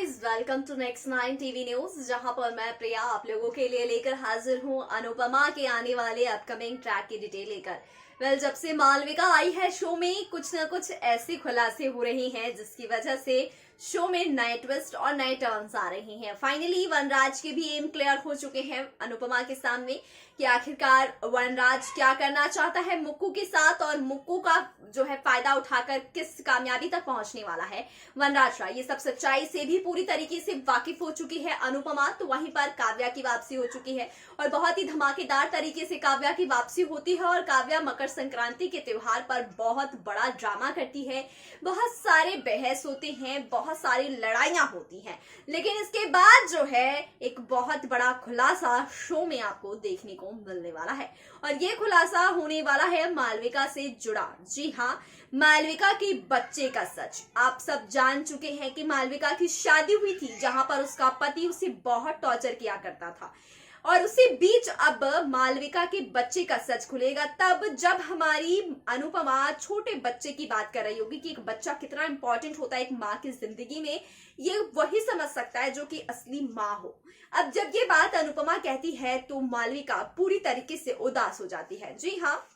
Guys, welcome to next 9 TV news, जहां पर मैं प्रिया आप लोगों के लिए लेकर हाजिर हूं अनुपमा के आने वाले अपकमिंग ट्रैक की डिटेल लेकर। जब से मालविका आई है शो में, कुछ न कुछ ऐसे खुलासे हो रहे हैं जिसकी वजह से शो में नए ट्विस्ट और नए टर्न्स आ रहे हैं। फाइनली वनराज के भी एम क्लियर हो चुके हैं अनुपमा के सामने कि आखिरकार वनराज क्या करना चाहता है मुक्कू के साथ, और मुक्कू का जो है फायदा उठाकर किस कामयाबी तक पहुंचने वाला है वनराज राय। ये सब सच्चाई से भी पूरी तरीके से वाकिफ हो चुकी है अनुपमा। तो वहीं पर काव्या की वापसी हो चुकी है और बहुत ही धमाकेदार तरीके से काव्या की वापसी होती है। और काव्या मकर संक्रांति के त्योहार पर बहुत बड़ा ड्रामा करती है, बहुत सारे बहस होते हैं, बहुत सारी लड़ाइयां होती हैं, लेकिन इसके बाद जो है एक बहुत बड़ा खुलासा शो में आपको देखने को मिलने वाला है। और ये खुलासा होने वाला है मालविका से जुड़ा। जी हाँ, मालविका के बच्चे का सच। आप सब जान चुके हैं कि मालविका की शादी हुई थी जहां पर उसका पति उसे बहुत टॉर्चर किया करता था, और उसी बीच अब मालविका के बच्चे का सच खुलेगा तब जब हमारी अनुपमा छोटे बच्चे की बात कर रही होगी कि एक बच्चा कितना इंपॉर्टेंट होता है एक माँ की जिंदगी में। ये वही समझ सकता है जो कि असली माँ हो। अब जब ये बात अनुपमा कहती है तो मालविका पूरी तरीके से उदास हो जाती है। जी हाँ,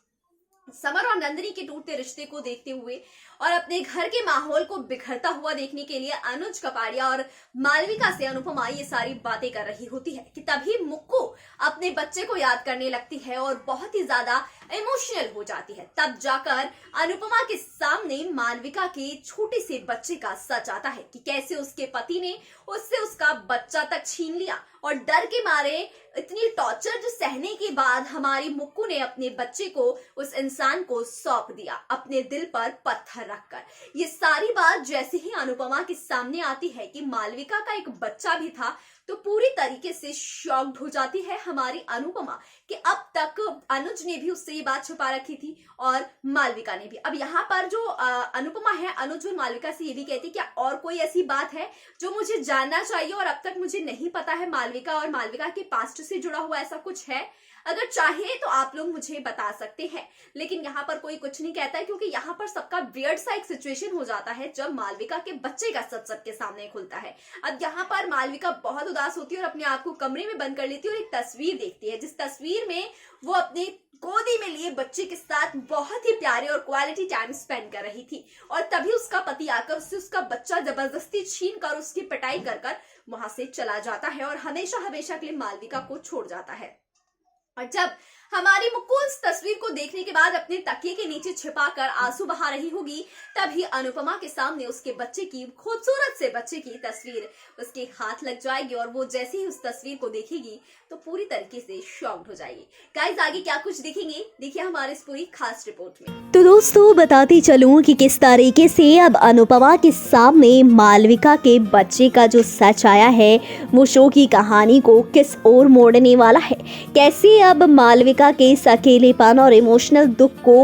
समर और नंदिनी के टूटते रिश्ते को देखते हुए और अपने घर के माहौल को बिखरता हुआ देखने के लिए अनुज कपाड़िया और मालविका से अनुपमा ये सारी बातें कर रही होती है कि तभी मुक्कू अपने बच्चे को याद करने लगती है और बहुत ही ज्यादा इमोशनल हो जाती है। तब जाकर अनुपमा के सामने मालविका के छोटे से बच्चे का सच आता है कि कैसे उसके पति ने उससे उसका बच्चा तक छीन लिया, और डर के मारे इतनी टॉर्चर जो सहने के बाद हमारी मुक्कू ने अपने बच्चे को उस इंसान को सौंप दिया अपने दिल पर पत्थर रखकर। ये सारी बात जैसे ही अनुपमा के सामने आती है कि मालविका का एक बच्चा भी था, तो पूरी तरीके से शॉक्ड हो जाती है हमारी अनुपमा कि अब तक अनुज ने भी उससे ये बात छुपा रखी थी और मालविका ने भी। अब यहाँ पर जो अनुपमा है, अनुज और मालविका से ये भी कहती है क्या और कोई ऐसी बात है जो मुझे जानना चाहिए और अब तक मुझे नहीं पता है, मालविका और मालविका के पास्ट से जुड़ा हुआ ऐसा कुछ है, अगर चाहे तो आप लोग मुझे बता सकते हैं। लेकिन यहाँ पर कोई कुछ नहीं कहता है क्योंकि यहाँ पर सबका वियर्ड सा एक सिचुएशन हो जाता है जब मालविका के बच्चे का सच सबके सामने खुलता है। अब यहाँ पर मालविका बहुत उदास होती है और अपने आप को कमरे में बंद कर लेती है और एक तस्वीर देखती है, जिस तस्वीर में वो अपने गोदी में लिए बच्चे के साथ बहुत ही प्यारे और क्वालिटी टाइम स्पेंड कर रही थी। और तभी उसका पति आकर उससे उसका बच्चा जबरदस्ती छीन कर उसकी पिटाई कर वहां से चला जाता है और हमेशा हमेशा के लिए मालविका को छोड़ जाता है। और जब हमारी मुक्कू इस तस्वीर को देखने के बाद अपने तकिए के नीचे छिपाकर आंसू बहा रही होगी, तभी अनुपमा के सामने उसके बच्चे की, खूबसूरत से बच्चे की तस्वीर उसके हाथ लग जाएगी और वो जैसे ही उस तस्वीर को देखेगी तो पूरी तरीके से शॉक्ड हो जाएगी। गाइस, आगे क्या कुछ देखेंगे देखिए हमारे इस पूरी खास रिपोर्ट में। तो दोस्तों बताती चलूं कि किस तरीके से अब अनुपमा के सामने मालविका के बच्चे का जो सच आया है वो शो की कहानी को किस ओर मोड़ने वाला है। कैसे अब मालविका के इस अकेलेपन और इमोशनल दुख को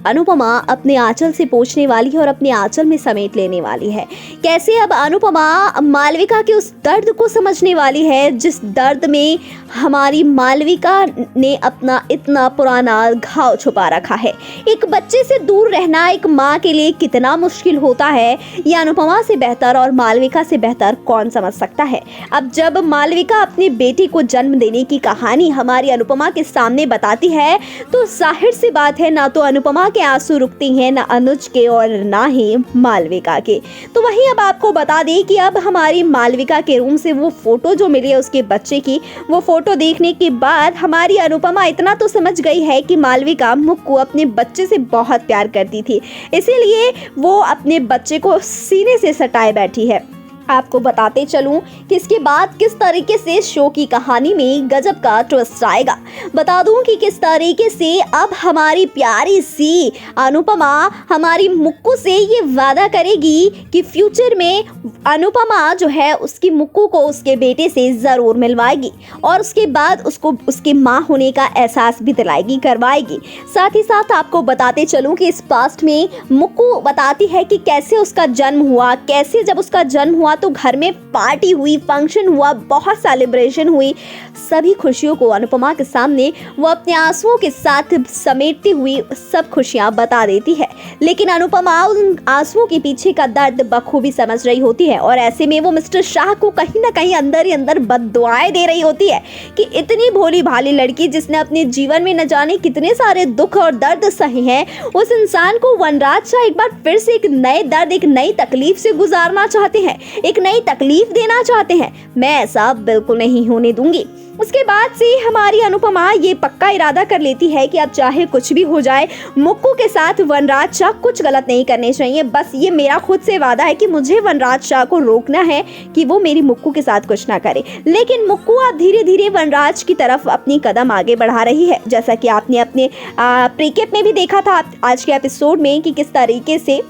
अनुपमा अपने आंचल से पोंछने वाली है और अपने आंचल में समेट लेने वाली है। कैसे अब अनुपमा मालविका के उस दर्द को समझने वाली है जिस दर्द में हमारी मालविका ने अपना इतना पुराना घाव छुपा रखा है। एक बच्चे से दूर रहना एक माँ के लिए कितना मुश्किल होता है, ये अनुपमा से बेहतर और मालविका से बेहतर कौन समझ सकता है। अब जब मालविका अपने बेटे को जन्म देने की कहानी हमारी अनुपमा के सामने बताती है तो जाहिर सी बात है ना तो अनुपमा के आंसू रुकते हैं, ना अनुज के और ना ही मालविका के। तो वहीं अब आपको बता दें कि अब हमारी मालविका के रूम से वो फोटो जो मिली है उसके बच्चे की, वो फोटो देखने के बाद हमारी अनुपमा इतना तो समझ गई है कि मालविका मुक्कू अपने बच्चे से बहुत प्यार करती थी, इसीलिए वो अपने बच्चे को सीने से सटाए बैठी है। आपको बताते चलूं कि इसके बाद किस तरीके से शो की कहानी में गजब का ट्विस्ट आएगा। बता दूं कि किस तरीके से अब हमारी प्यारी सी अनुपमा हमारी मुक्कू से ये वादा करेगी कि फ्यूचर में अनुपमा जो है उसकी मुक्कू को उसके बेटे से ज़रूर मिलवाएगी और उसके बाद उसको उसके माँ होने का एहसास भी दिलाएगी, करवाएगी। साथ ही साथ आपको बताते चलूं कि इस पास्ट में मुक्कू बताती है कि कैसे उसका जन्म हुआ, कैसे जब उसका जन्म हुआ हुआ तो घर में पार्टी हुई, फंक्शन हुआ, बहुत सेलिब्रेशन हुई। सभी खुशियों को अनुपमा के सामने वो अपने आंसुओं के साथ समेटती हुई सब खुशियां बता देती है, लेकिन अनुपमा उन आंसुओं के पीछे का दर्द बखूबी समझ रही होती है और ऐसे में वो मिस्टर शाह को कहीं ना कहीं अंदर ही अंदर बद्दुआएं दे रही होती है कि इतनी भोली भाली लड़की जिसने अपने जीवन में न जाने कितने सारे दुख और दर्द सहे हैं, उस इंसान को वनराज शाह एक बार फिर से एक नए दर्द, एक नई तकलीफ से गुजारना चाहते हैं, एक नई तकलीफ देना चाहते हैं। मैं ऐसा बिल्कुल नहीं होने दूंगी। उसके बाद से हमारी अनुपमा ये पक्का इरादा कर लेती है कि अब चाहे कुछ भी हो जाए, मुक्कू के साथ वनराज शाह कुछ गलत नहीं करने चाहिए। बस ये मेरा खुद से वादा है कि मुझे वनराज शाह को रोकना है कि वो मेरी मुक्कू के साथ कुछ ना करे। लेकिन मुक्कू अब धीरे धीरे वनराज की तरफ अपनी कदम आगे बढ़ा रही है, जैसा कि आपने अपने प्रीकेप में भी देखा था आज के एपिसोड में कि किस तरीके से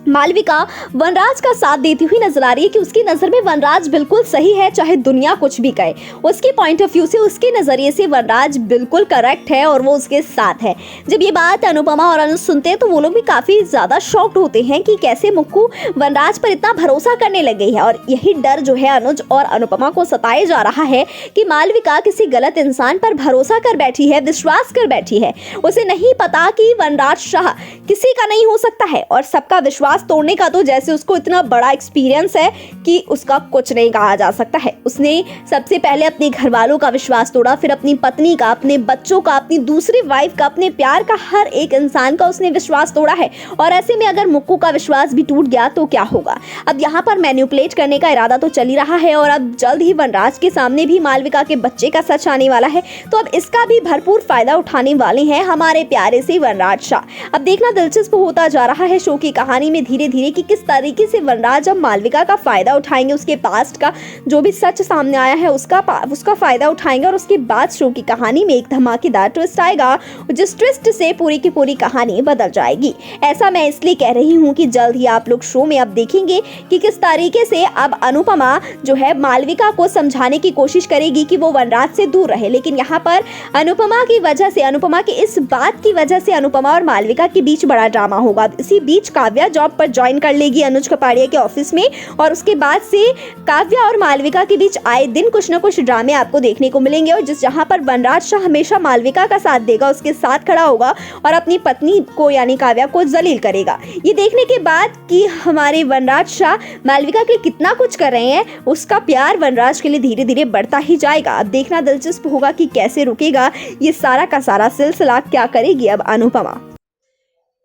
मालविका वनराज का साथ देती हुई नजर आ रही है कि उसकी नजर में वनराज बिल्कुल सही है, चाहे दुनिया कुछ भी कहे। उसके पॉइंट ऑफ व्यू से, उसके नजरिए से वनराज बिल्कुल करेक्ट है और वो उसके साथ है। जब ये बात अनुपमा और अनुज सुनते हैं तो वो लोग भी काफी ज्यादा शॉक्ड होते हैं कि कैसे मुक्कू वनराज पर इतना भरोसा करने लग गई है। और यही डर जो है अनुज और अनुपमा को सताए जा रहा है कि मालविका किसी गलत इंसान पर भरोसा कर बैठी है, विश्वास कर बैठी है। उसे नहीं पता कि वनराज शाह किसी का नहीं हो सकता है और सबका विश्वास तोड़ने का तो जैसे उसको इतना बड़ा एक्सपीरियंस है कि उसका कुछ नहीं कहा जा सकता है। उसने सबसे पहले अपने घर वालों का विश्वास तोड़ा, फिर अपनी पत्नी का, अपने बच्चों का, अपनी दूसरी वाइफ का, अपने प्यार का, हर एक इंसान का उसने विश्वास तोड़ा है। और ऐसे में अगर मुक्कू का विश्वास भी टूट गया तो क्या होगा। अब यहाँ पर मैनिपुलेट करने का इरादा तो चल ही रहा है और अब जल्द ही वनराज के सामने भी मालविका के बच्चे का सच आने वाला है, तो अब इसका भी भरपूर फायदा उठाने वाले हैं हमारे प्यारे से वनराज शाह। अब देखना दिलचस्प होता जा रहा है शो की कहानी में धीरे धीरे कि किस तरीके से वनराज अब मालविका का फायदा उठाएंगे, उसके पास्ट का जो भी सच सामने आया है उसका फायदा उठाएंगे और उसके बाद शो की कहानी में एक धमाकेदार ट्विस्ट आएगा, जिस ट्विस्ट से पूरी की पूरी कहानी बदल जाएगी। ऐसा मैं इसलिए कह रही हूँ कि जल्द ही आप लोग शो में अब देखेंगे कि किस तरीके से अब अनुपमा जो है मालविका को समझाने की कोशिश करेगी कि वो वनराज से दूर रहे। लेकिन यहाँ पर अनुपमा की वजह से, अनुपमा की इस बात की वजह से अनुपमा और मालविका के बीच बड़ा ड्रामा होगा। इसी बीच काव्या जॉब पर ज्वाइन कर लेगी अनुज कपाड़िया के ऑफिस में और उसके बाद से काव्या और मालविका के बीच आए दिन कुछ न कुछ ड्रामे आपको देखने को मिलेंगे और जहां पर वनराज शाह हमेशा मालविका का साथ देगा, उसके साथ खड़ा होगा और अपनी पत्नी को यानी काव्या को जलील करेगा। ये देखने के बाद कि हमारे वनराज शाह मालविका के लिए कितना कुछ कर रहे हैं, उसका प्यार वनराज के लिए धीरे धीरे बढ़ता ही जाएगा। अब देखना दिलचस्प होगा कि कैसे रुकेगा ये सारा का सारा सिलसिला, क्या करेगी अब अनुपमा।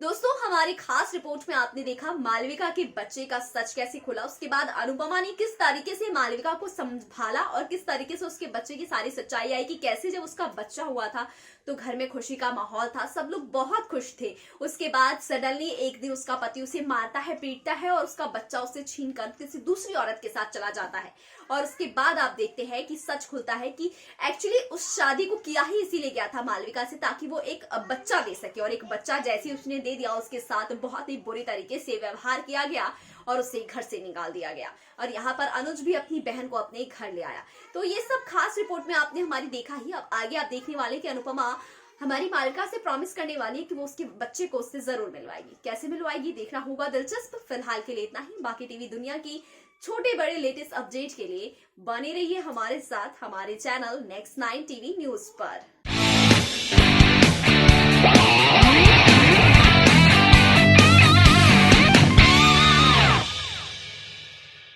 दोस्तों, हमारी खास रिपोर्ट में आपने देखा मालविका के बच्चे का सच कैसे खुला, उसके बाद अनुपमा ने किस तरीके से मालविका को संभाला और किस तरीके से उसके बच्चे की सारी सच्चाई आई कि कैसे जब उसका बच्चा हुआ था तो घर में खुशी का माहौल था, सब लोग बहुत खुश थे। उसके बाद सडनली एक दिन उसका पति उसे मारता है, पीटता है और उसका बच्चा उसे छीन कर किसी दूसरी औरत के साथ चला जाता है। और उसके बाद आप देखते हैं कि सच खुलता है कि एक्चुअली उस शादी को किया ही इसीलिए गया था मालविका से, ताकि वो एक बच्चा दे सके। और एक बच्चा जैसे उसने दे दिया, उसके साथ बहुत ही बुरी तरीके से व्यवहार किया गया और उसे घर से निकाल दिया गया। और यहाँ पर अनुज भी अपनी बहन को अपने घर ले आया। तो ये सब खास रिपोर्ट में आपने हमारी देखा ही। अब आगे आप देखने वाले कि अनुपमा हमारी मालविका से प्रॉमिस करने वाली है कि वो उसके बच्चे को उससे जरूर मिलवाएगी। कैसे मिलवाएगी देखना होगा दिलचस्प। फिलहाल के लिए इतना ही। बाकी टीवी दुनिया की छोटे बड़े लेटेस्ट अपडेट के लिए बने रहिए हमारे साथ हमारे चैनल Next 9 TV न्यूज पर।